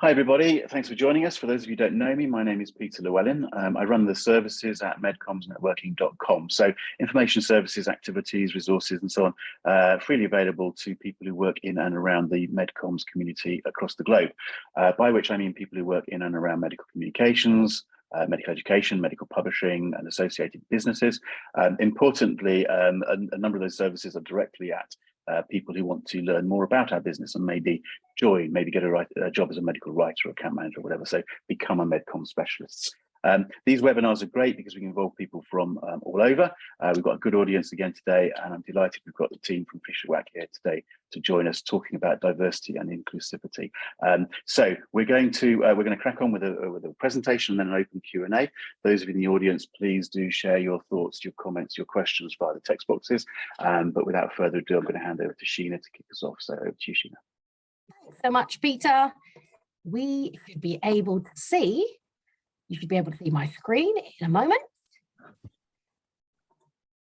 Hi, everybody. Thanks for joining us. For those of you who don't know me, my name is Peter Llewellyn. I run the services at MedCommsNetworking.com. So information services, activities, resources, and so on, freely available to people who work in and around the MedComms community across the globe, by which I mean people who work in and around medical communications, medical education, medical publishing, and associated businesses. Importantly, a number of those services are directly at people who want to learn more about our business and maybe join, maybe get a job as a medical writer or account manager or whatever. So become a MedComm specialist. These webinars are great because we can involve people from all over. We've got a good audience again today, and I'm delighted we've got the team from Fishawack here today to join us talking about diversity and inclusivity. So we're going to crack on with a presentation and then an open Q&A. Those of you in the audience, please do share your thoughts, your comments, your questions via the text boxes. But without further ado, I'm going to hand over to Sheena to kick us off. So over to you, Sheena. Thanks so much, Peter. We should be able to see. You should be able to see my screen in a moment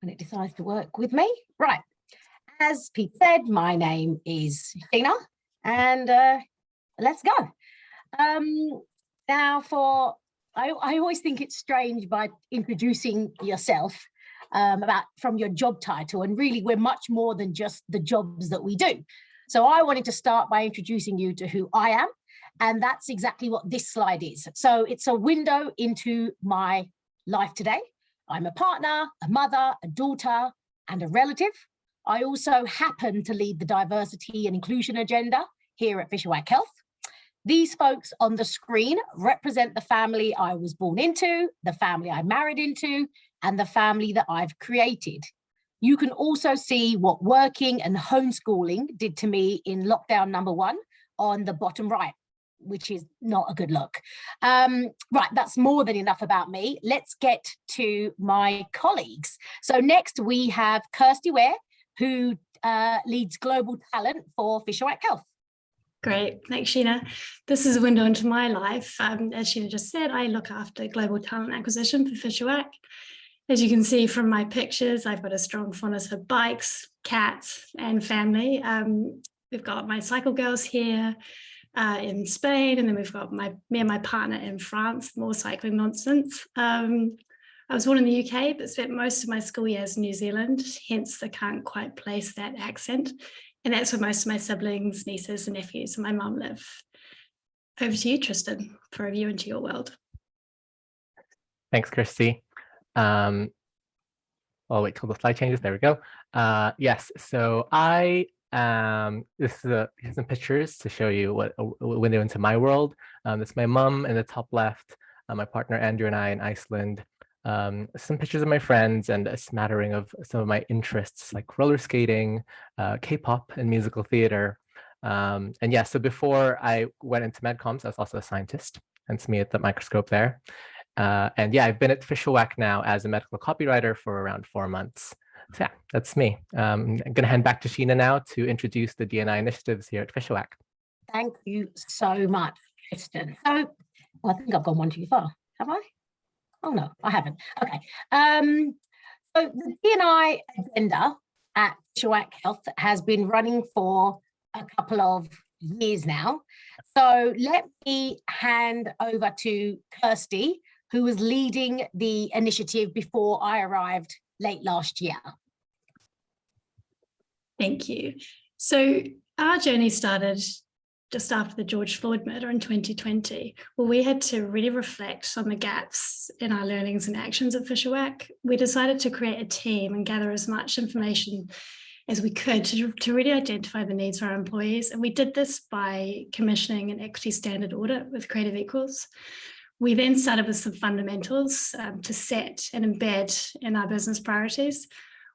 when it decides to work with me. Right. As Pete said, my name is Sheena, and let's go. Now, I always think it's strange by introducing yourself from your job title, and really we're much more than just the jobs that we do. So I wanted to start by introducing you to who I am. And that's exactly what this slide is. So it's a window into my life today. I'm a partner, a mother, a daughter, and a relative. I also happen to lead the diversity and inclusion agenda here at Fishawack Health. These folks on the screen represent the family I was born into, the family I married into, and the family that I've created. You can also see what working and homeschooling did to me in lockdown number 1 on the bottom right, which is not a good look. Right, that's more than enough about me. Let's get to my colleagues. So next we have Kirsty Wear, who leads global talent for Fishawack Health. Great, thanks, Sheena. This is a window into my life. As Sheena just said, I look after global talent acquisition for Fishawack. As you can see from my pictures, I've got a strong fondness for bikes, cats, and family. We've got my cycle girls here in Spain, and then we've got me and my partner in France, more cycling nonsense. I was born in the UK, but spent most of my school years in New Zealand, hence I can't quite place that accent. And that's where most of my siblings, nieces, and nephews and my mum live. Over to you, Tristan, for a view into your world. Thanks, Kirsty. Oh, wait till the slide changes. There we go. Yes, so here's some pictures to show you what a window into my world. That's my mom in the top left, my partner Andrew and I in Iceland. Some pictures of my friends and a smattering of some of my interests like roller skating, K-pop, and musical theater. And yeah, so before I went into MedComms, I was also a scientist, hence me at the microscope there. And yeah, I've been at Fishawack now as a medical copywriter for around 4 months. So yeah, that's me. I'm going to hand back to Sheena now to introduce the D&I initiatives here at Fishawack. Thank you so much, Tristan. So I think I've gone one too far. Have I? Oh, no, I haven't. Okay. So the D&I agenda at Fishawack Health has been running for a couple of years now. So let me hand over to Kirsty, who was leading the initiative before I arrived late last year. Thank you. So our journey started just after the George Floyd murder in 2020, where we had to really reflect on the gaps in our learnings and actions at Fishawack. We decided to create a team and gather as much information as we could to really identify the needs of our employees. And we did this by commissioning an equity standard audit with Creative Equals. We then started with some fundamentals to set and embed in our business priorities.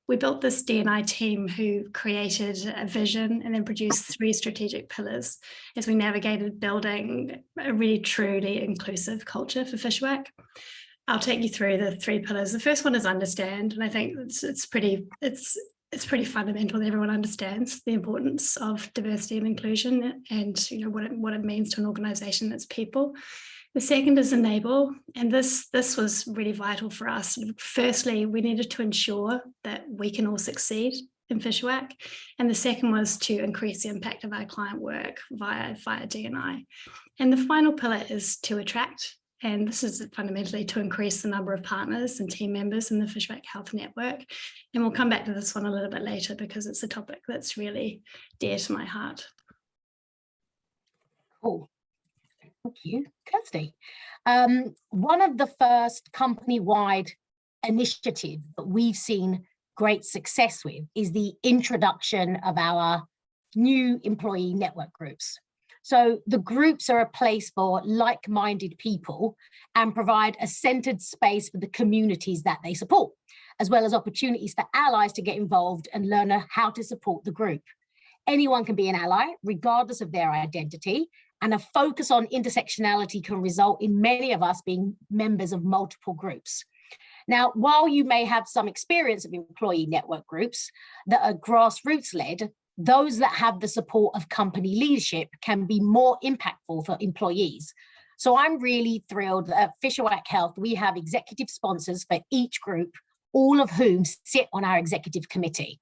We built this D&I team who created a vision and then produced 3 strategic pillars as we navigated building a really truly inclusive culture for Fishawack. I'll take you through the 3 pillars. The first one is understand, and I think it's pretty fundamental that everyone understands the importance of diversity and inclusion and what it means to an organization that's people. The second is enable, and this was really vital for us. Firstly, we needed to ensure that we can all succeed in Fishawack. And the second was to increase the impact of our client work via D&I. And the final pillar is to attract. And this is fundamentally to increase the number of partners and team members in the Fishawack Health network. And we'll come back to this one a little bit later because it's a topic that's really dear to my heart. Cool. Thank you, Kirsty. One of the first company-wide initiatives that we've seen great success with is the introduction of our new employee network groups. So the groups are a place for like-minded people and provide a centered space for the communities that they support, as well as opportunities for allies to get involved and learn how to support the group. Anyone can be an ally, regardless of their identity, and a focus on intersectionality can result in many of us being members of multiple groups. Now, while you may have some experience of employee network groups that are grassroots-led, those that have the support of company leadership can be more impactful for employees. So I'm really thrilled that at Fishawack Health, we have executive sponsors for each group, all of whom sit on our executive committee.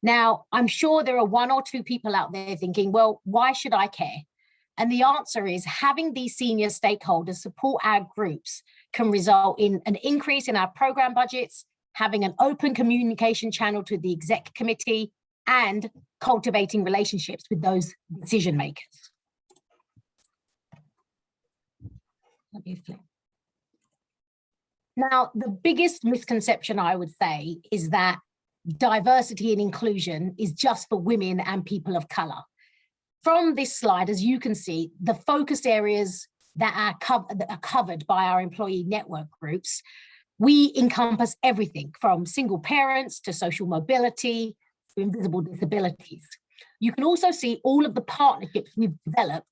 Now, I'm sure there are one or two people out there thinking, well, why should I care? And the answer is having these senior stakeholders support our groups can result in an increase in our program budgets, having an open communication channel to the exec committee, and cultivating relationships with those decision makers. Now, the biggest misconception I would say is that diversity and inclusion is just for women and people of colour. From this slide, as you can see, the focus areas that are covered by our employee network groups, we encompass everything from single parents to social mobility to invisible disabilities. You can also see all of the partnerships we've developed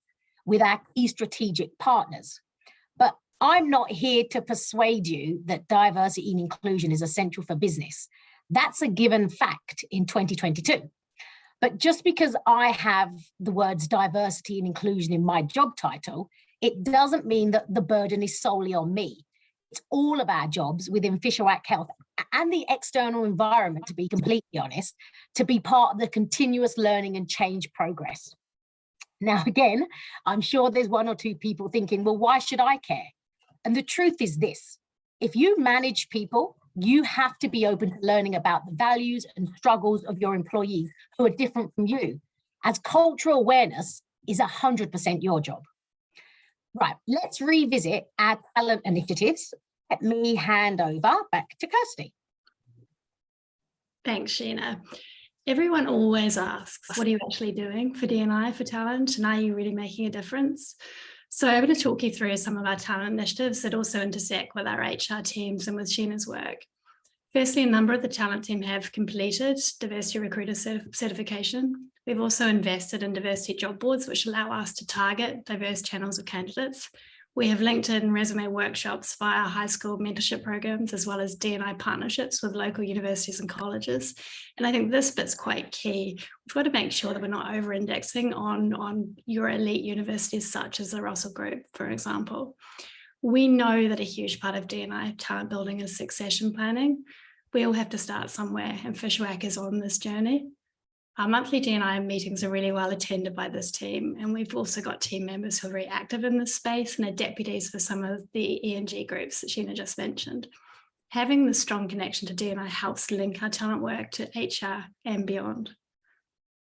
with our key strategic partners. But I'm not here to persuade you that diversity and inclusion is essential for business. That's a given fact in 2022. But just because I have the words diversity and inclusion in my job title, it doesn't mean that the burden is solely on me. It's all of our jobs within Fishawack Health and the external environment, to be completely honest, to be part of the continuous learning and change progress. Now, again, I'm sure there's one or two people thinking, well, why should I care? And the truth is this: if you manage people, you have to be open to learning about the values and struggles of your employees who are different from you, as cultural awareness is 100% your job. Right, let's revisit our talent initiatives. Let me hand over back to Kirsty. Thanks, Sheena. Everyone always asks, what are you actually doing for D&I, for talent, and are you really making a difference? So I'm going to talk you through some of our talent initiatives that also intersect with our HR teams and with Sheena's work. Firstly, a number of the talent team have completed diversity recruiter certification. We've also invested in diversity job boards, which allow us to target diverse channels of candidates. We have LinkedIn resume workshops via high school mentorship programs, as well as D&I partnerships with local universities and colleges. And I think this bit's quite key. We've got to make sure that we're not over-indexing on your elite universities, such as the Russell Group, for example. We know that a huge part of D&I talent building is succession planning. We all have to start somewhere, and Fishawack is on this journey. Our monthly D&I meetings are really well attended by this team, and we've also got team members who are very active in this space and are deputies for some of the E&G groups that Sheena just mentioned. Having the strong connection to D&I helps link our talent work to HR and beyond.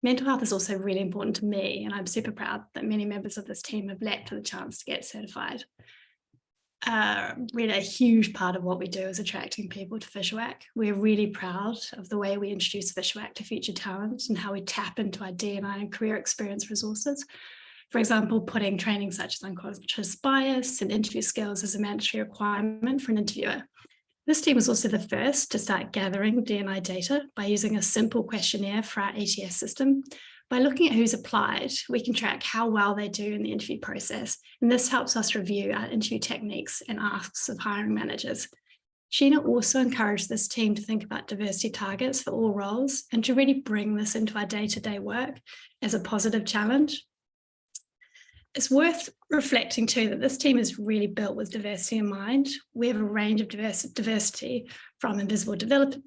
Mental health is also really important to me, and I'm super proud that many members of this team have leapt for the chance to get certified. Really a huge part of what we do is attracting people to Fishawack. We're really proud of the way we introduce Fishawack to future talent and how we tap into our D&I and career experience resources. For example, putting training such as unconscious bias and interview skills as a mandatory requirement for an interviewer. This team was also the first to start gathering D&I data by using a simple questionnaire for our ATS system. By looking at who's applied, we can track how well they do in the interview process, and this helps us review our interview techniques and asks of hiring managers. Sheena also encouraged this team to think about diversity targets for all roles and to really bring this into our day-to-day work as a positive challenge. It's worth reflecting too that this team is really built with diversity in mind. We have a range of diversity from invisible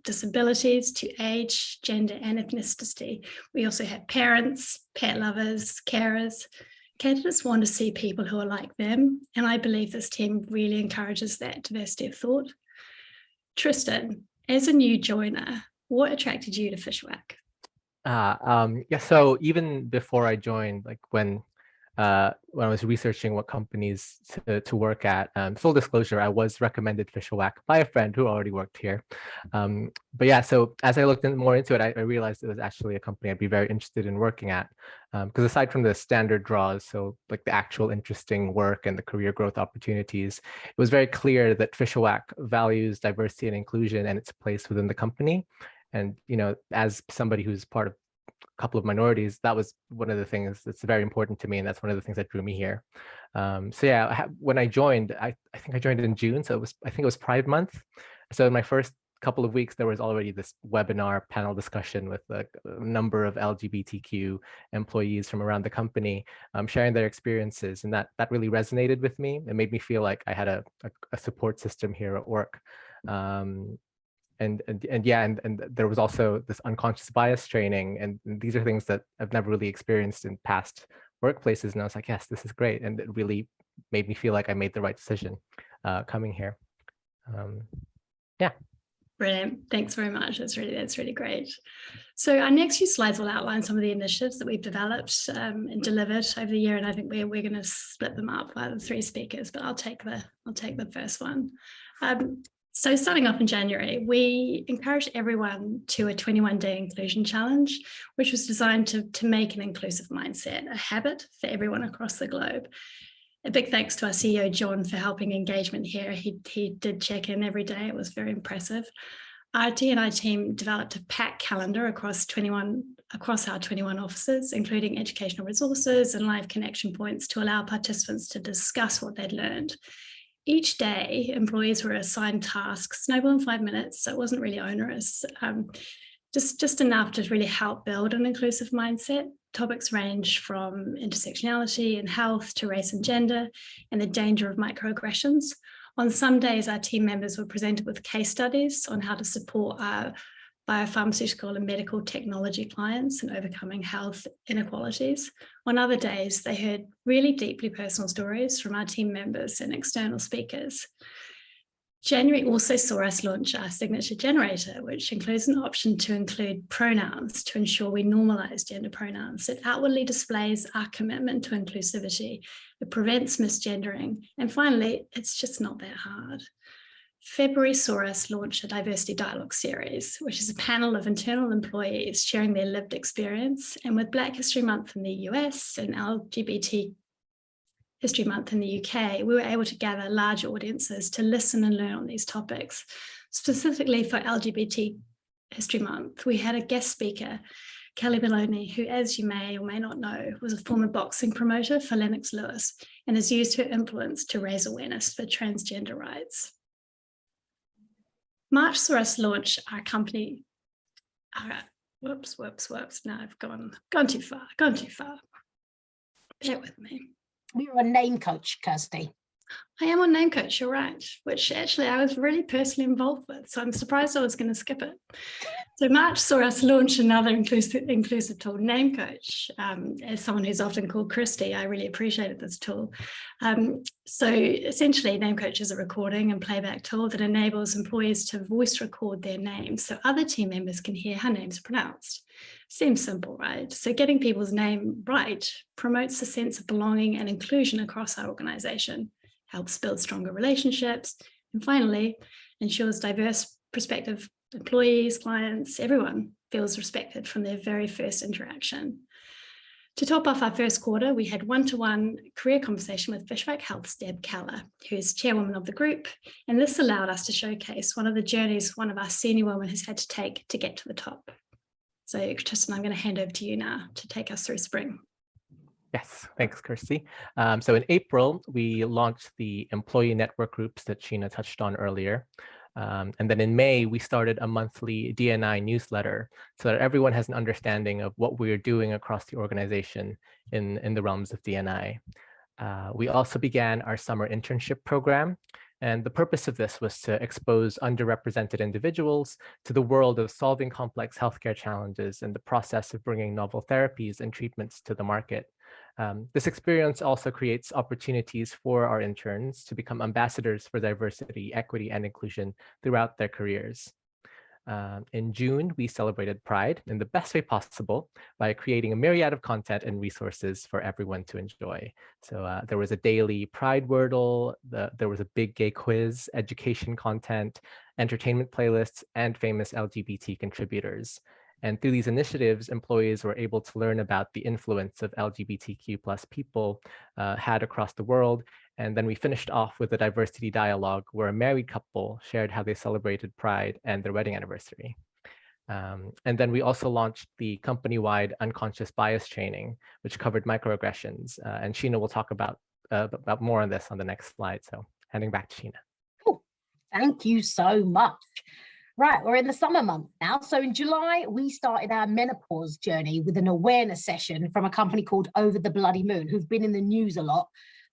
disabilities to age, gender, and ethnicity. We also have parents, pet lovers, carers. Candidates want to see people who are like them, and I believe this team really encourages that diversity of thought. Tristan, as a new joiner, what attracted you to Fishawack? Yeah, so even before I joined, like when I was researching what companies to work at, full disclosure, I was recommended Fishawack by a friend who already worked here. But yeah, so as I looked more into it, I realized it was actually a company I'd be very interested in working at. Because aside from the standard draws, so like the actual interesting work and the career growth opportunities, it was very clear that Fishawack values diversity and inclusion and its place within the company. And, you know, as somebody who's part of couple of minorities, that was one of the things that's very important to me, and that's one of the things that drew me here. So yeah, when I joined, I think I joined in June, so I think it was Pride Month. So in my first couple of weeks, there was already this webinar panel discussion with a number of LGBTQ employees from around the company, sharing their experiences, and that really resonated with me. It made me feel like I had a support system here at work. And there was also this unconscious bias training, and these are things that I've never really experienced in past workplaces. And I was like, yes, this is great, and it really made me feel like I made the right decision coming here. Yeah. Brilliant. Thanks very much. That's really great. So our next few slides will outline some of the initiatives that we've developed and delivered over the year, and I think we're going to split them up by the three speakers. But I'll take the first one. So starting off in January, we encouraged everyone to a 21-day inclusion challenge, which was designed to make an inclusive mindset a habit for everyone across the globe. A big thanks to our CEO, John, for helping engagement here. He did check in every day. It was very impressive. Our D&I team developed a pack calendar across our 21 offices, including educational resources and live connection points to allow participants to discuss what they'd learned. Each day, employees were assigned tasks, no more than 5 minutes, so it wasn't really onerous, just enough to really help build an inclusive mindset. Topics range from intersectionality and health to race and gender and the danger of microaggressions. On some days, our team members were presented with case studies on how to support our biopharmaceutical and medical technology clients in overcoming health inequalities. On other days, they heard really deeply personal stories from our team members and external speakers. January also saw us launch our signature generator, which includes an option to include pronouns to ensure we normalize gender pronouns. It outwardly displays our commitment to inclusivity. It prevents misgendering. And finally, it's just not that hard. February saw us launch a diversity dialogue series, which is a panel of internal employees sharing their lived experience. And with Black History Month in the US and LGBT History Month in the UK, we were able to gather large audiences to listen and learn on these topics. Specifically for LGBT History Month, we had a guest speaker, Kelly Maloney, who, as you may or may not know, was a former boxing promoter for Lennox Lewis and has used her influence to raise awareness for transgender rights. March saw us launch our company. Whoops. Now I've gone too far. Bear with me. You're a name coach, Kirsty. I am on Name Coach, you're right, which actually I was really personally involved with, so I'm surprised I was going to skip it. So March saw us launch another inclusive tool, Name Coach. As someone who's often called Kirsty, I really appreciated this tool. So essentially, Name Coach is a recording and playback tool that enables employees to voice record their names so other team members can hear how names are pronounced. Seems simple, right? So getting people's name right promotes a sense of belonging and inclusion across our organization, helps build stronger relationships, and finally, ensures diverse prospective employees, clients, everyone feels respected from their very first interaction. To top off our first quarter, we had one-to-one career conversation with Fishawack Health's Deb Keller, who is chairwoman of the group, and this allowed us to showcase one of the journeys one of our senior women has had to take to get to the top. So Tristan, I'm going to hand over to you now to take us through spring. Yes, thanks, Kirsty. So in April, we launched the employee network groups that Sheena touched on earlier. And then in May, we started a monthly D&I newsletter so that everyone has an understanding of what we're doing across the organization in the realms of D&I. We also began our summer internship program. And the purpose of this was to expose underrepresented individuals to the world of solving complex healthcare challenges and the process of bringing novel therapies and treatments to the market. This experience also creates opportunities for our interns to become ambassadors for diversity, equity, and inclusion throughout their careers. In June, we celebrated Pride in the best way possible by creating a myriad of content and resources for everyone to enjoy. So there was a daily Pride Wordle, there was a big gay quiz, education content, entertainment playlists, and famous LGBT contributors. And through these initiatives, employees were able to learn about the influence of LGBTQ+ people had across the world. And then we finished off with a diversity dialogue where a married couple shared how they celebrated Pride and their wedding anniversary. And then we also launched the company-wide unconscious bias training, which covered microaggressions. And Sheena will talk about more on this on the next slide. So handing back to Sheena. Cool. Thank you so much. Right, we're in the summer month now. So in July, we started our menopause journey with an awareness session from a company called Over the Bloody Moon, who've been in the news a lot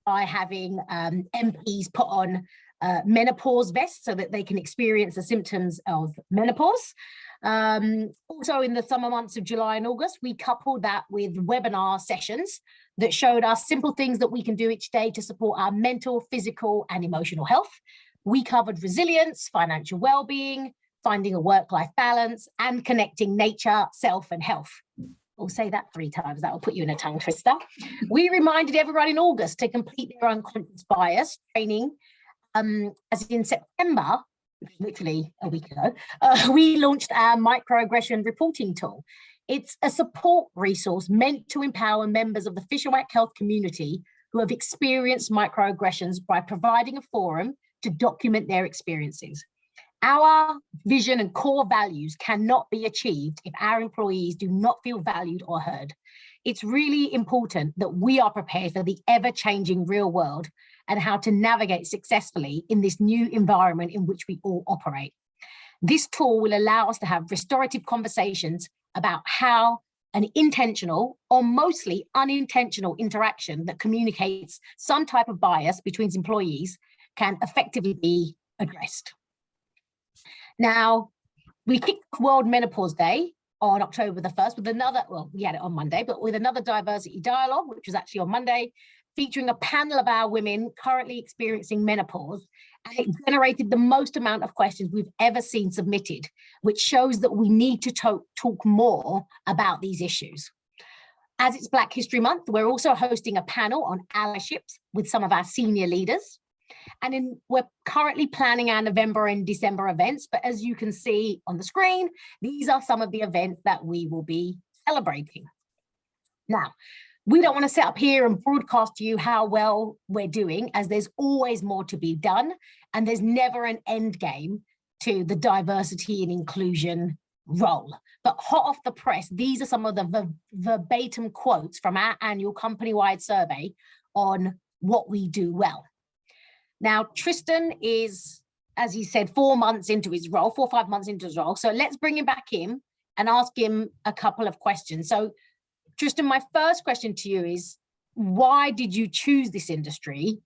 by having MPs put on menopause vests so that they can experience the symptoms of menopause. Also in the summer months of July and August, we coupled that with webinar sessions that showed us simple things that we can do each day to support our mental, physical, and emotional health. We covered resilience, financial well-being, finding a work-life balance, and connecting nature, self, and health. We'll say that 3 times. That will put you in a tongue twister. We reminded everyone in August to complete their unconscious bias training. As in September, which was literally a week ago, we launched our Microaggression Reporting tool. It's a support resource meant to empower members of the Fishawack Health community who have experienced microaggressions by providing a forum to document their experiences. Our vision and core values cannot be achieved if our employees do not feel valued or heard. It's really important that we are prepared for the ever-changing real world and how to navigate successfully in this new environment in which we all operate. This tool will allow us to have restorative conversations about how an intentional or mostly unintentional interaction that communicates some type of bias between employees can effectively be addressed. Now, we kicked World Menopause Day on October the 1st with another, well, we had it on Monday, but with another diversity dialogue, which was actually on Monday, featuring a panel of our women currently experiencing menopause. And it generated the most amount of questions we've ever seen submitted, which shows that we need to talk more about these issues. As it's Black History Month, we're also hosting a panel on allyships with some of our senior leaders. And we're currently planning our November and December events, but as you can see on the screen, these are some of the events that we will be celebrating. Now, we don't want to sit up here and broadcast to you how well we're doing, as there's always more to be done, and there's never an end game to the diversity and inclusion role. But hot off the press, these are some of the verbatim quotes from our annual company-wide survey on what we do well. Now, Tristan is, as he said, 4 months into his role, 4 or 5 months into his role. So let's bring him back in and ask him a couple of questions. So Tristan, my first question to you is, why did you choose this industry?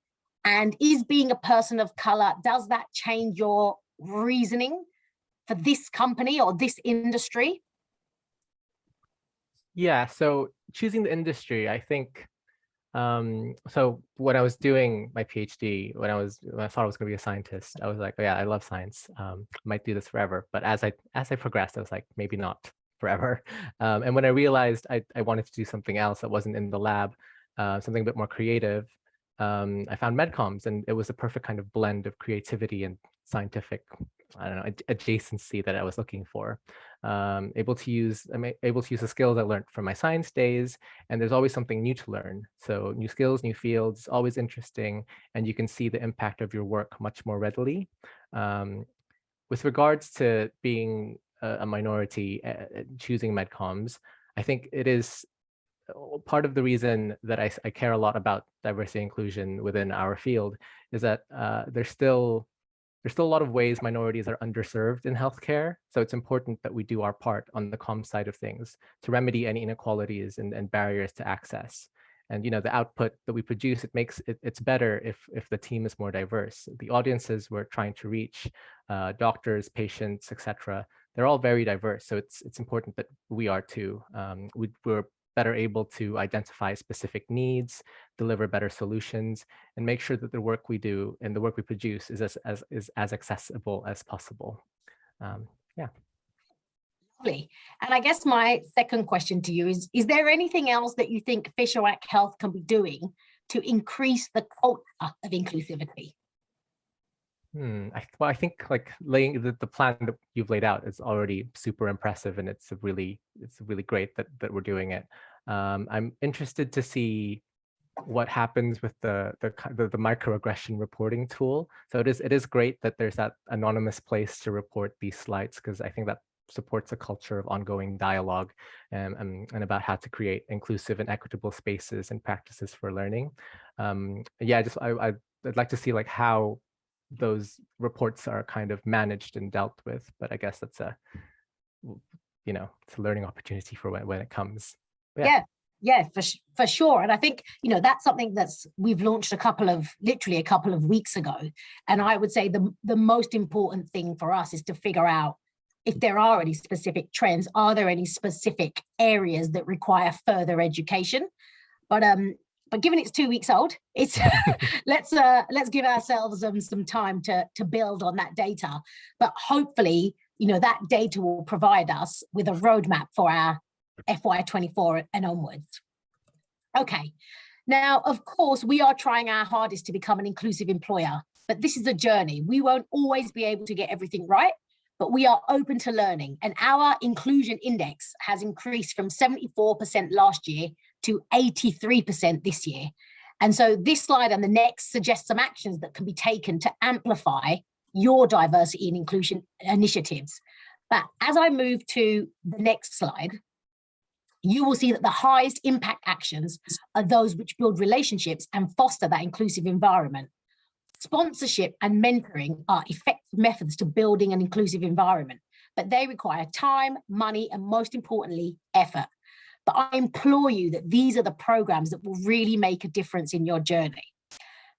And is being a person of color, does that change your reasoning for this company or this industry? Yeah, so choosing the industry, I think, so when I was doing my PhD, when I thought I was going to be a scientist, I was like, oh yeah, I love science. Might do this forever. But as I progressed, I was like, maybe not forever. And when I realized I wanted to do something else that wasn't in the lab, something a bit more creative, I found MedComms, and it was the perfect kind of blend of creativity and scientific, I don't know, adjacency that I was looking for. I'm able to use the skills I learned from my science days, and there's always something new to learn. So new skills, new fields, always interesting, and you can see the impact of your work much more readily. With regards to being a minority, choosing MedComms, I think it is part of the reason that I care a lot about diversity and inclusion within our field is that there's still a lot of ways minorities are underserved in healthcare. So it's important that we do our part on the comms side of things to remedy any inequalities and barriers to access. And the output that we produce, it's better if the team is more diverse. The audiences we're trying to reach, doctors, patients, etc., they're all very diverse. So it's important that we are too. We're better able to identify specific needs, deliver better solutions, and make sure that the work we do and the work we produce is as accessible as possible. Yeah. Lovely. And I guess my second question to you is there anything else that you think Fishawack Health can be doing to increase the culture of inclusivity? I think like laying the plan that you've laid out is already super impressive, and it's really great that we're doing it. I'm interested to see what happens with the microaggression reporting tool. So it is great that there's that anonymous place to report these slights, because I think that supports a culture of ongoing dialogue and about how to create inclusive and equitable spaces and practices for learning. Yeah, I'd like to see like how those reports are kind of managed and dealt with, but I guess that's it's a learning opportunity for when it comes. Yeah, for sure. And I think, that's something we've launched literally a couple of weeks ago. And I would say the most important thing for us is to figure out if there are any specific trends, are there any specific areas that require further education? But given it's 2 weeks old, it's let's give ourselves some time to build on that data. But hopefully, that data will provide us with a roadmap for our FY24 and onwards. Okay, now, of course, we are trying our hardest to become an inclusive employer, but this is a journey. We won't always be able to get everything right, but we are open to learning. And our inclusion index has increased from 74% last year to 83% this year. And so this slide and the next suggest some actions that can be taken to amplify your diversity and inclusion initiatives. But as I move to the next slide, you will see that the highest impact actions are those which build relationships and foster that inclusive environment. Sponsorship and mentoring are effective methods to building an inclusive environment, but they require time, money, and most importantly, effort. But I implore you that these are the programs that will really make a difference in your journey.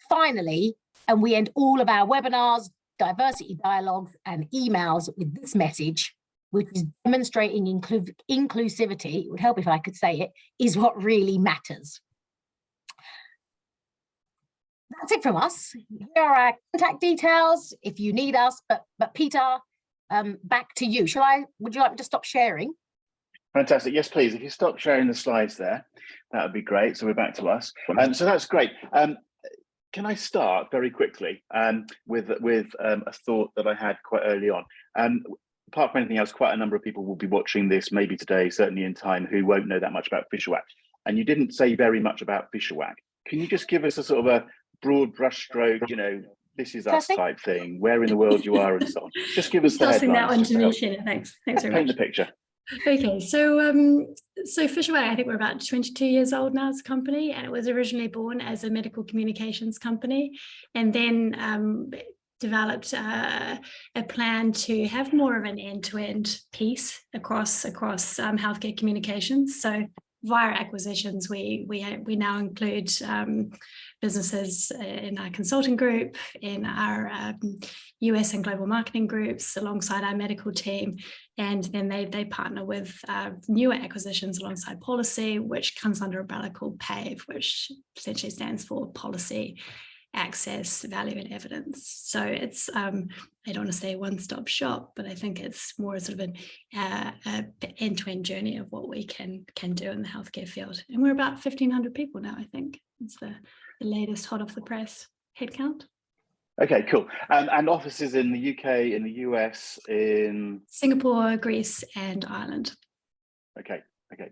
Finally, and we end all of our webinars, diversity dialogues, and emails with this message, which is demonstrating inclusivity, it would help if I could say it, is what really matters. That's it from us. Here are our contact details if you need us. But Peter, back to you. Would you like me to stop sharing? Fantastic. Yes, please. If you stop sharing the slides there, that would be great. So we're back to us. So that's great. Can I start very quickly with a thought that I had quite early on? Apart from anything else, quite a number of people will be watching this, maybe today, certainly in time, who won't know that much about Fishawack. And you didn't say very much about Fishawack. Can you just give us a sort of a broad brushstroke, this is us type thing, where in the world you are and so on? Just give us the headlines. That one to me, Sheena. Thanks very much. Paint the picture. Okay, so Fishawack, I think we're about 22 years old now as a company, and it was originally born as a medical communications company, and then developed a plan to have more of an end-to-end piece across healthcare communications. So via acquisitions, we now include businesses in our consulting group, in our US and global marketing groups, alongside our medical team, and then they partner with newer acquisitions alongside policy, which comes under a umbrella called PAVE, which essentially stands for Policy, Access, Value, and Evidence. So it's I don't want to say one-stop shop, but I think it's more sort of an end-to-end journey of what we can do in the healthcare field. And we're about 1,500 people now, I think. It's the latest hot off the press headcount. Okay, cool. And offices in the UK, in the US, in Singapore, Greece, and Ireland. Okay,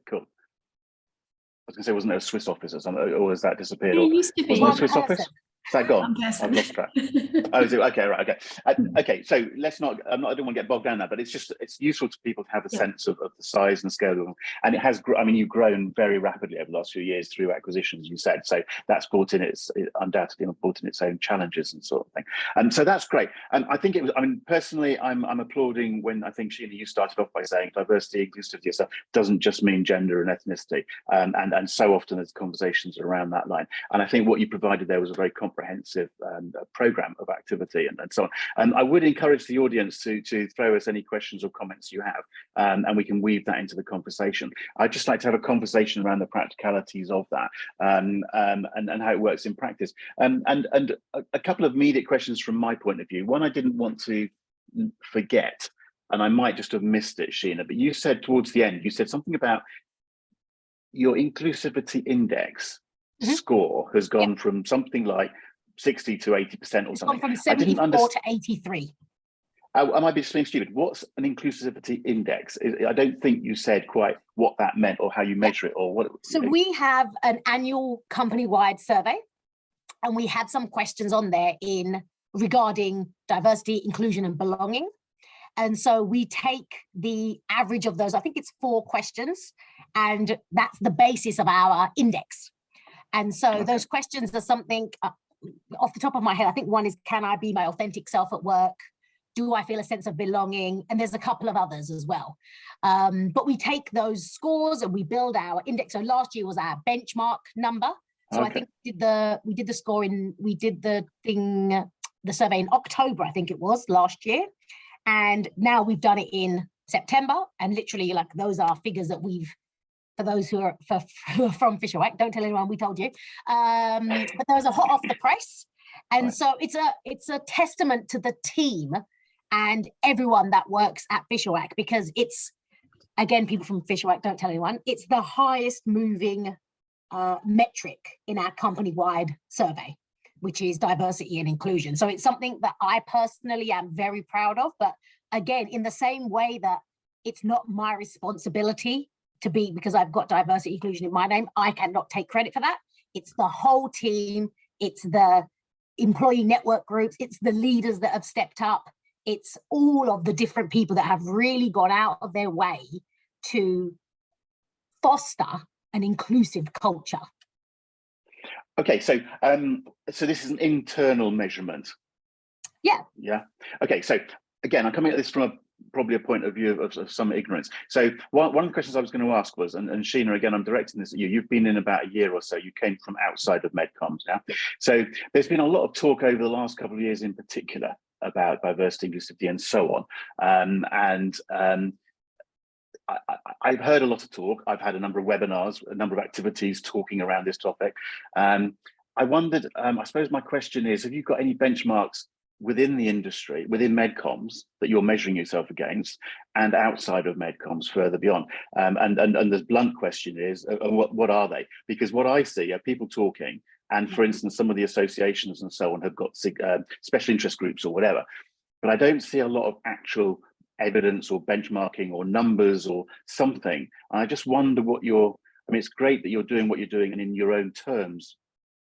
cool. I was going to say, wasn't there a Swiss office or something, or has that disappeared? There used to be. Wasn't there a Swiss office? Is that gone? person. I've lost track. Oh, is it? Okay, right. Okay. Okay. So let's not. I don't want to get bogged down there, but it's useful to people to have a sense of the size and scale of them. And it has. I mean, you've grown very rapidly over the last few years through acquisitions. You said so. That's undoubtedly brought in its own challenges and sort of thing. And so that's great. And I think it was. I mean, personally, I'm applauding when I think Sheena, you started off by saying diversity, inclusivity, stuff doesn't just mean gender and ethnicity. And so often there's conversations around that line. And I think what you provided there was a very comprehensive program of activity and so on. And I would encourage the audience to throw us any questions or comments you have, and we can weave that into the conversation. I'd just like to have a conversation around the practicalities of that, and how it works in practice. And a couple of immediate questions from my point of view. One, I didn't want to forget, and I might just have missed it, Sheena, but you said towards the end, you said something about your Inclusivity Index score has gone from something like 60 to 80% or something. From 74 to 83. I might be just being stupid. What's an Inclusivity Index? I don't think you said quite what that meant or how you measure it or what. So we have an annual company-wide survey, and we had some questions on there regarding diversity, inclusion, and belonging. And so we take the average of those. I think it's 4 questions, and that's the basis of our index. And so those questions are something off the top of my head. I think one is, can I be my authentic self at work? Do I feel a sense of belonging? And there's a couple of others as well. But we take those scores and we build our index. So last year was our benchmark number. So I think we did the survey in October, I think it was last year. And now we've done it in September, and literally like those are figures that for those who are from Fishawack, don't tell anyone we told you. But those are hot off the press. And so it's a testament to the team and everyone that works at Fishawack, because it's, again, people from Fishawack, don't tell anyone, it's the highest moving metric in our company-wide survey, which is diversity and inclusion. So it's something that I personally am very proud of. But again, in the same way that it's not my responsibility to be, because I've got diversity inclusion in my name, I cannot take credit for that. It's the whole team. It's the employee network groups. It's the leaders that have stepped up. It's all of the different people that have really gone out of their way to foster an inclusive culture. Okay, so this is an internal measurement. Yeah. Yeah. Okay, so again, I'm coming at this from probably a point of view of some ignorance. So one of the questions I was going to ask was, and Sheena, again, I'm directing this at you. You've been in about a year or so. You came from outside of MedComms now. So there's been a lot of talk over the last couple of years in particular about diversity, inclusivity, and so on. I've heard a lot of talk. I've had a number of webinars, a number of activities talking around this topic. I wondered, I suppose my question is, have you got any benchmarks within the industry, within MedComms, that you're measuring yourself against, and outside of MedComms further beyond? And the blunt question is, what are they? Because what I see are people talking, and for instance, some of the associations and so on have got special interest groups or whatever, but I don't see a lot of actual evidence or benchmarking or numbers or something. And I just wonder I mean, it's great that you're doing what you're doing and in your own terms,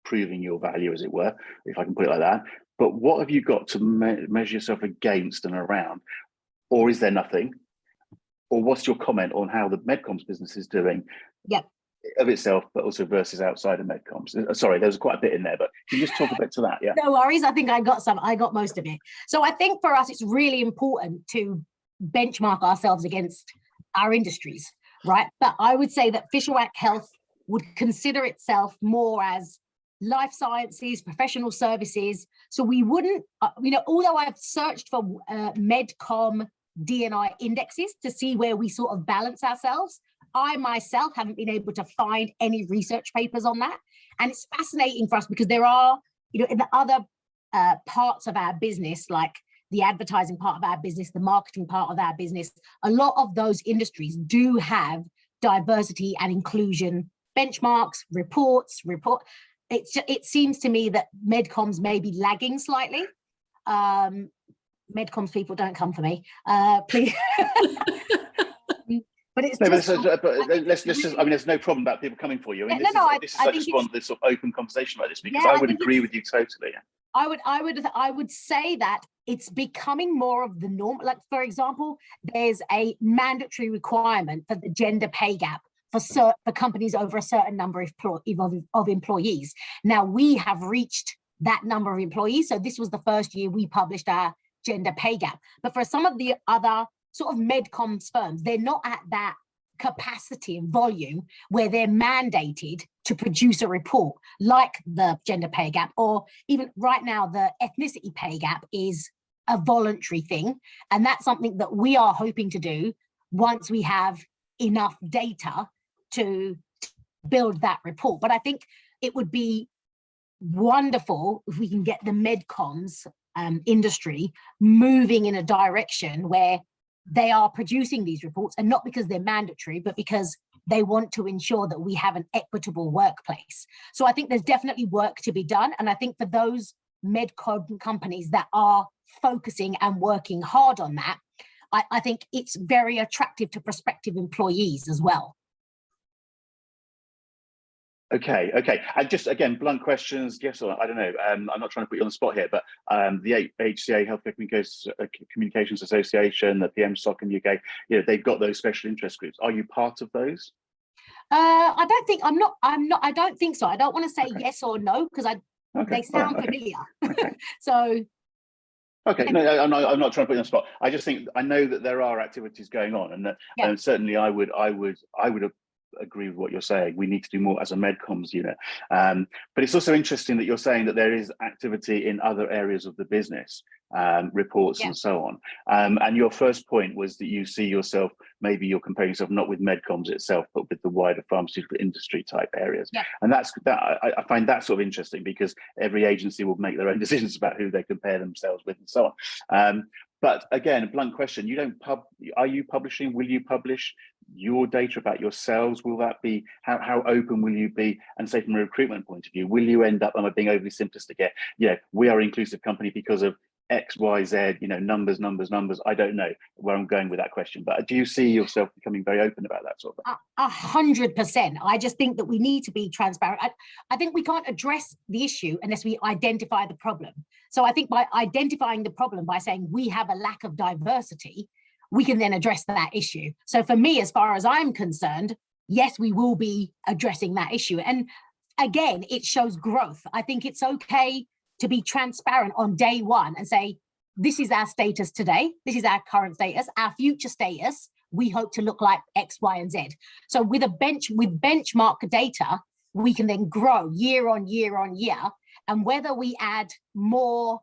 proving your value, as it were, if I can put it like that. But what have you got to measure yourself against and around? Or is there nothing? Or what's your comment on how the MedComms business is doing of itself, but also versus outside of MedComms? Sorry, there's quite a bit in there, but can you just talk a bit to that? Yeah. No worries. I think I got most of it. So I think for us, it's really important to benchmark ourselves against our industries, right? But I would say that Fishawack Health would consider itself more as life sciences, professional services. So we wouldn't, although I've searched for MedCom D&I indexes to see where we sort of balance ourselves, I myself haven't been able to find any research papers on that. And it's fascinating for us because there are, in the other parts of our business, like the advertising part of our business, the marketing part of our business, a lot of those industries do have diversity and inclusion benchmarks, reports. It seems to me that MedComms may be lagging slightly. MedComms people, don't come for me, please. But it's No, just, let's just. I mean, there's no problem about people coming for you. I mean, this is I just want this sort of open conversation about this, because I would agree with you totally. I would say that it's becoming more of the norm. Like, for example, there's a mandatory requirement for the gender pay gap for companies over a certain number of employees. Now, we have reached that number of employees. So this was the first year we published our gender pay gap. But for some of the other sort of MedComms firms, they're not at that capacity and volume where they're mandated to produce a report like the gender pay gap, or even right now, the ethnicity pay gap is a voluntary thing. And that's something that we are hoping to do once we have enough data to build that report. But I think it would be wonderful if we can get the MedComms industry moving in a direction where they are producing these reports, and not because they're mandatory, but because they want to ensure that we have an equitable workplace. So I think there's definitely work to be done. And I think for those MedCom companies that are focusing and working hard on that, I think it's very attractive to prospective employees as well. Okay. And just again, blunt questions, yes or no, I don't know. I'm not trying to put you on the spot here, but the HCA, Healthcare Communications Association, the PMSOC in the UK, they've got those special interest groups. Are you part of those? I don't think I don't think so. I don't want to say yes or no, because they sound familiar. Okay. So. Okay, no, I'm not trying to put you on the spot. I just think I know that there are activities going on, and that certainly I would agree with what you're saying. We need to do more as a MedComms unit. But it's also interesting that you're saying that there is activity in other areas of the business, reports and so on. And your first point was that you see yourself, maybe you're comparing yourself not with MedComms itself, but with the wider pharmaceutical industry type areas. Yeah. And I find that sort of interesting, because every agency will make their own decisions about who they compare themselves with and so on. But again, a blunt question, are you publishing, will you publish your data about yourselves? Will that be, how open will you be? And say from a recruitment point of view, will you end up, am I being overly simplistic here? We are an inclusive company because of X, Y, Z, numbers. I don't know where I'm going with that question, but do you see yourself becoming very open about that sort of thing? 100%. I just think that we need to be transparent. I think we can't address the issue unless we identify the problem. So I think by identifying the problem, by saying we have a lack of diversity, we can then address that issue. So for me, as far as I'm concerned, yes, we will be addressing that issue. And again, it shows growth. I think it's okay to be transparent on day one and say, this is our status today. This is our current status. Our future status, we hope to look like X, Y, and Z. So with benchmark data, we can then grow year on year on year. And whether we add more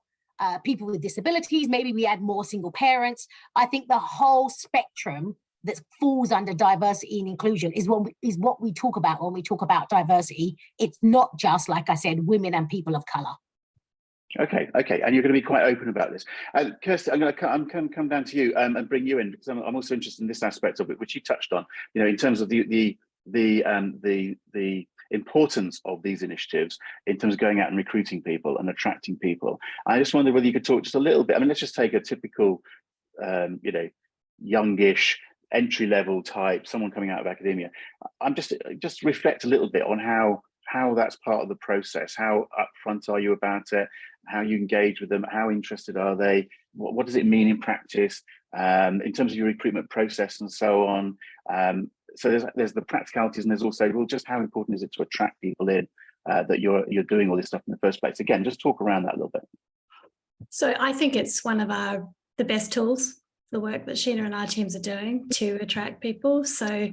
people with disabilities, maybe we add more single parents, I think the whole spectrum that falls under diversity and inclusion is what we talk about when we talk about diversity. It's not just, like I said, women and people of color. Okay, and you're going to be quite open about this. Kirsty, I'm going to come down to you and bring you in, because I'm also interested in this aspect of it, which you touched on. In terms of the importance of these initiatives in terms of going out and recruiting people and attracting people. I just wonder whether you could talk just a little bit. I mean, let's just take a typical, youngish, entry-level type, someone coming out of academia. I'm just reflect a little bit on how that's part of the process. How upfront are you about it? How you engage with them? How interested are they? What does it mean in practice in terms of your recruitment process and so on? So there's the practicalities, and there's also, well, just how important is it to attract people in that you're doing all this stuff in the first place? Again, just talk around that a little bit. So I think it's one of the best tools, the work that Sheena and our teams are doing to attract people. So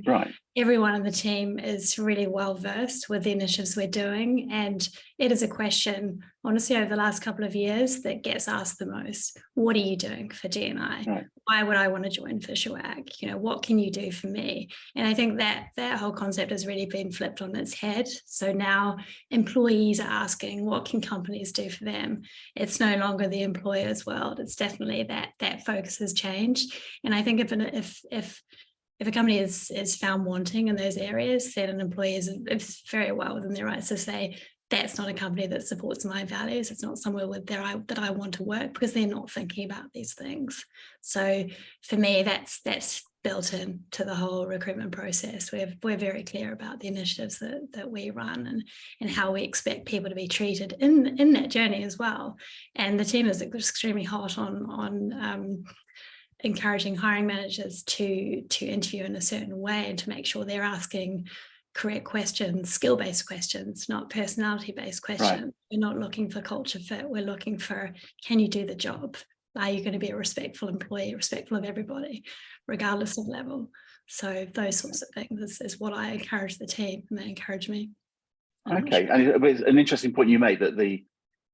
everyone on the team is really well versed with the initiatives we're doing, and it is a question, honestly, over the last couple of years that gets asked the most. What are you doing for D&I? Right. Why would I want to join Fishawack? What can you do for me? And I think that whole concept has really been flipped on its head. So now employees are asking, what can companies do for them? It's no longer the employer's world. It's definitely that focus has changed. And I think if a company is found wanting in those areas, then an employee is very well within their rights to say, that's not a company that supports my values. It's not somewhere that I want to work, because they're not thinking about these things. So for me, that's built in to the whole recruitment process. We're very clear about the initiatives that we run and how we expect people to be treated in that journey as well. And the team is extremely hot on encouraging hiring managers to interview in a certain way and to make sure they're asking correct questions, skill-based questions, not personality-based questions. Right. We're not looking for culture fit. We're looking for, can you do the job? Are you going to be a respectful employee, respectful of everybody, regardless of level? So those sorts of things is what I encourage the team, and they encourage me. Okay, and it's an interesting point you made that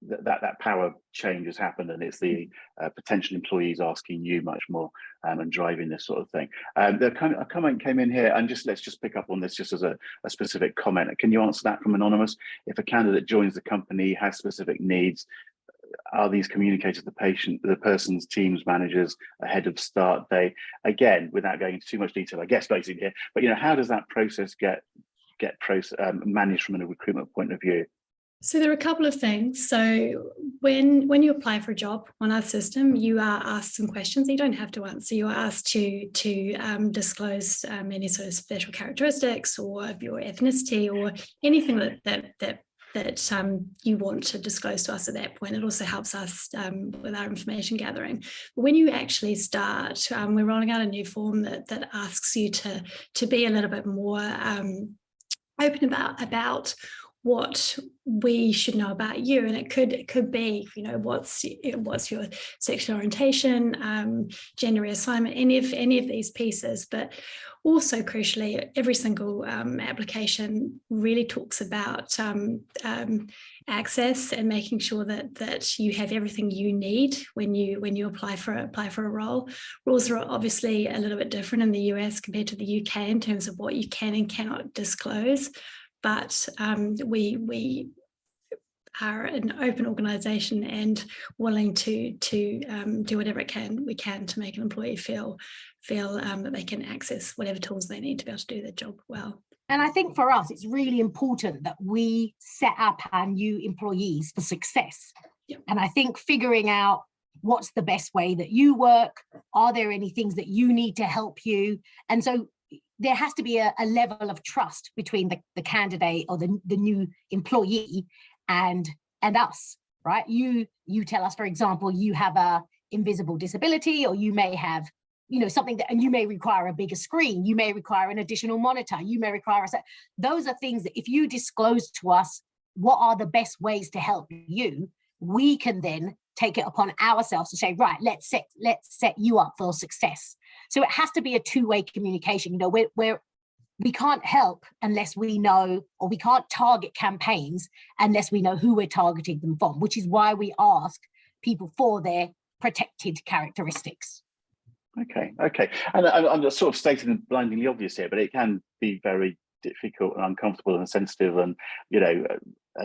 that power change has happened, and it's the potential employees asking you much more and driving this sort of thing. A comment came in here, and let's just pick up on this just as a specific comment. Can you answer that from Anonymous? If a candidate joins the company, has specific needs, are these communicated to the person's team's managers ahead of start day? Again, without going into too much detail, I guess, basically here, but how does that process get managed from a recruitment point of view? So there are a couple of things. So when you apply for a job on our system, you are asked some questions that you don't have to answer. You are asked to disclose any sort of special characteristics or of your ethnicity or anything that you want to disclose to us at that point. It also helps us with our information gathering. But when you actually start, we're rolling out a new form that asks you to be a little bit more open about what we should know about you, and it could be, what's your sexual orientation, gender reassignment, any of these pieces. But also crucially, every single application really talks about access and making sure that you have everything you need when you apply for a role. Rules are obviously a little bit different in the US compared to the UK in terms of what you can and cannot disclose. But we are an open organisation and willing to do whatever we can to make an employee feel that they can access whatever tools they need to be able to do their job well. And I think for us, it's really important that we set up our new employees for success. Yep. And I think figuring out what's the best way that you work, are there any things that you need to help you? And so there has to be a level of trust between the candidate or the new employee and us, right? You tell us, for example, you have a invisible disability, or you may have, something that, and you may require a bigger screen, you may require an additional monitor, you may require those are things that if you disclose to us what are the best ways to help you, we can then take it upon ourselves to say, right, let's set you up for success. So it has to be a two-way communication. We can't help unless we know, or we can't target campaigns unless we know who we're targeting them from, which is why we ask people for their protected characteristics. Okay. And I'm just sort of stating the blindingly obvious here, but it can be very difficult and uncomfortable and sensitive, and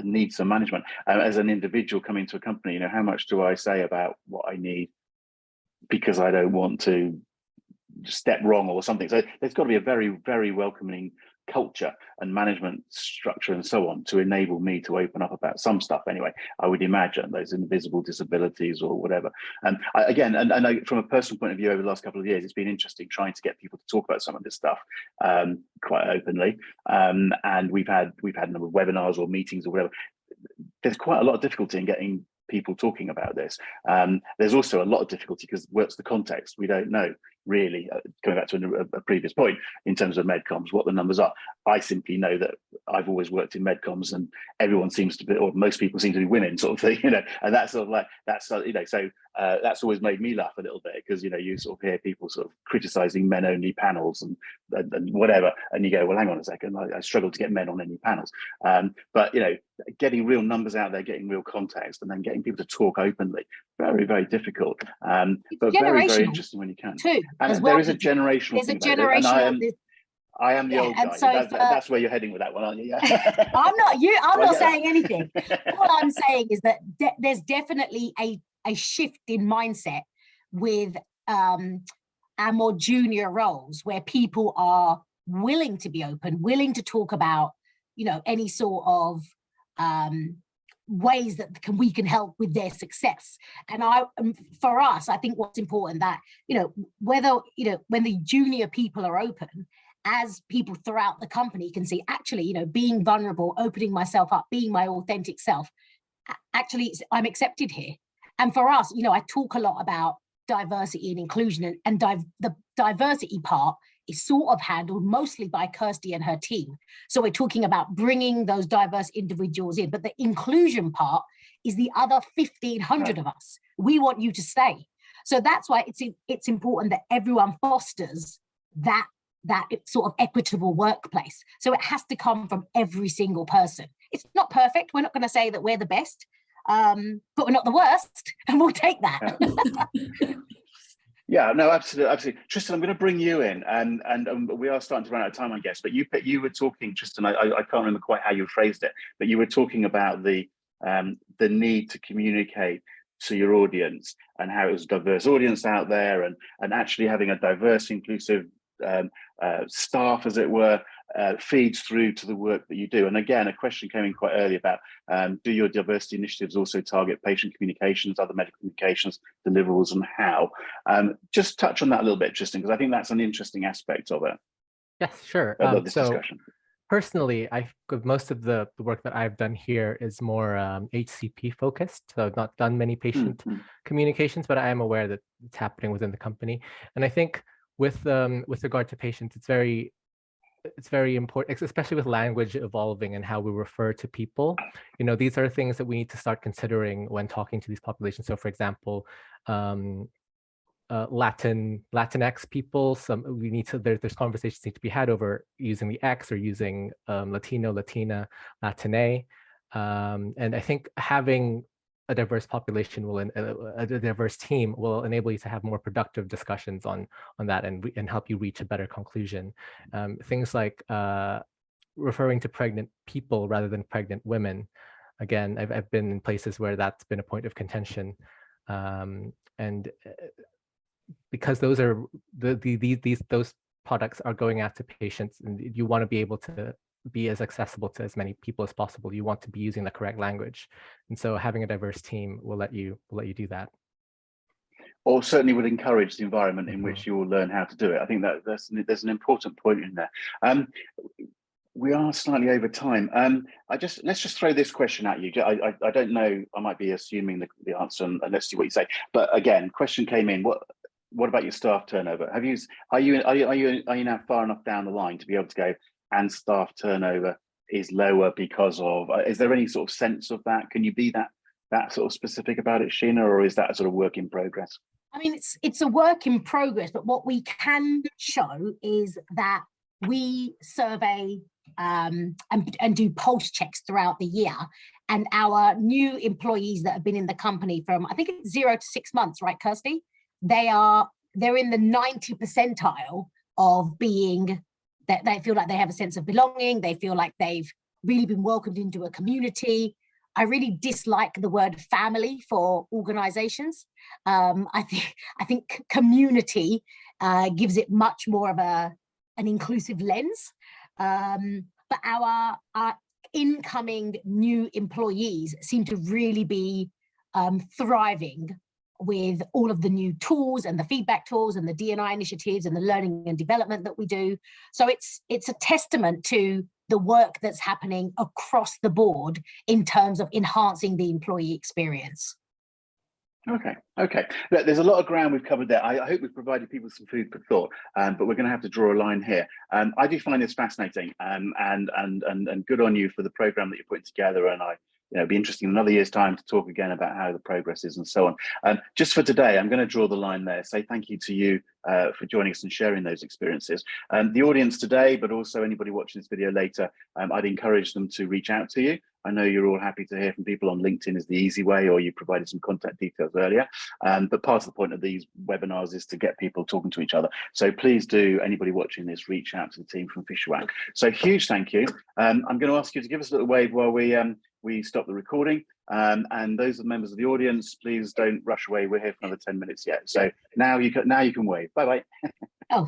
needs some management. As an individual coming to a company, how much do I say about what I need because I don't want to step wrong or something? So there's got to be a very, very welcoming culture and management structure and so on to enable me to open up about some stuff anyway, I would imagine, those invisible disabilities or whatever. And I, from a personal point of view, over the last couple of years, it's been interesting trying to get people to talk about some of this stuff quite openly. And we've had a number of webinars or meetings or whatever. There's quite a lot of difficulty in getting people talking about this. There's also a lot of difficulty because what's the context? We don't know really, going back to a previous point, in terms of MedComms, what the numbers are. I simply know that I've always worked in MedComms and everyone seems to be, or most people seem to be women, sort of thing, and that's sort of like, that's, so that's always made me laugh a little bit, because, you sort of hear people sort of criticizing men-only panels and whatever, and you go, well, hang on a second, I struggle to get men on any panels. But, getting real numbers out there, getting real context, and then getting people to talk openly, very, very difficult. But very, very interesting when you can. Too, and there is a generational thing about it, and I am the old guy. So that's where you're heading with that one, aren't you? Yeah. I'm not saying anything. All I'm saying is that there's definitely a shift in mindset with our more junior roles, where people are willing to be open, willing to talk about, any sort of ways that we can help with their success. And for us, I think what's important that, whether, when the junior people are open, as people throughout the company can see, actually, being vulnerable, opening myself up, being my authentic self, actually, I'm accepted here. And for us, I talk a lot about diversity and inclusion, and the diversity part is sort of handled mostly by Kirsty and her team. So we're talking about bringing those diverse individuals in, but the inclusion part is the other 1,500 of us. We want you to stay. So that's why it's important that everyone fosters that sort of equitable workplace. So it has to come from every single person. It's not perfect. We're not going to say that we're the best, but we're not the worst, and we'll take that. Yeah, no, absolutely. Tristan, I'm going to bring you in, and we are starting to run out of time, I guess. But you were talking, Tristan. I can't remember quite how you phrased it, but you were talking about the need to communicate to your audience and how it was a diverse audience out there, and actually having a diverse, inclusive staff, as it were, feeds through to the work that you do. And again, a question came in quite early about, do your diversity initiatives also target patient communications, other medical communications, deliverables, and how? Just touch on that a little bit, Tristan, because I think that's an interesting aspect of it. Yes, sure. Of this discussion. Personally, most of the work that I've done here is more HCP focused. So I've not done many patient communications, but I am aware that it's happening within the company. And I think with regard to patients, it's very important, especially with language evolving and how we refer to people. These are things that we need to start considering when talking to these populations. So, for example, Latinx people. There's conversations need to be had over using the X or using Latino, Latina, Latine, and I think having a diverse population a diverse team will enable you to have more productive discussions on that and help you reach a better conclusion. Things like referring to pregnant people rather than pregnant women. Again, I've been in places where that's been a point of contention, and because those are those products are going out to patients, and you want to be able to be as accessible to as many people as possible. You want to be using the correct language, and so having a diverse team will let you do that. Or certainly would encourage the environment in which you will learn how to do it. I think there's an important point in there. We are slightly over time. Let's just throw this question at you. I don't know. I might be assuming the answer, and let's see what you say. But again, question came in. What about your staff turnover? Are you now far enough down the line to be able to go, and staff turnover is lower because of? Is there any sort of sense of that? Can you be that sort of specific about it, Sheena, or is that a sort of work in progress? I mean, it's a work in progress, but what we can show is that we survey and do pulse checks throughout the year, and our new employees that have been in the company from, I think it's 0 to 6 months, right, Kirsty? They're in the 90 percentile of being that they feel like they have a sense of belonging. They feel like they've really been welcomed into a community. I really dislike the word family for organizations. I think community gives it much more of an inclusive lens. But our incoming new employees seem to really be thriving with all of the new tools and the feedback tools and the D&I initiatives and the learning and development that we do. So it's a testament to the work that's happening across the board in terms of enhancing the employee experience. Okay. Look, there's a lot of ground we've covered there. I hope we've provided people some food for thought, but we're going to have to draw a line here. I do find this fascinating, and good on you for the program that you're putting together. And it'd be interesting in another year's time to talk again about how the progress is and so on. Just for today, I'm going to draw the line there. Say thank you to you for joining us and sharing those experiences. The audience today, but also anybody watching this video later, I'd encourage them to reach out to you. I know you're all happy to hear from people on LinkedIn is the easy way, or you provided some contact details earlier. But part of the point of these webinars is to get people talking to each other. So please do, anybody watching this, reach out to the team from Fishawack. So huge thank you. I'm going to ask you to give us a little wave while we stop the recording. And those are members of the audience, please don't rush away. We're here for another 10 minutes yet. So now you can wave. Bye-bye.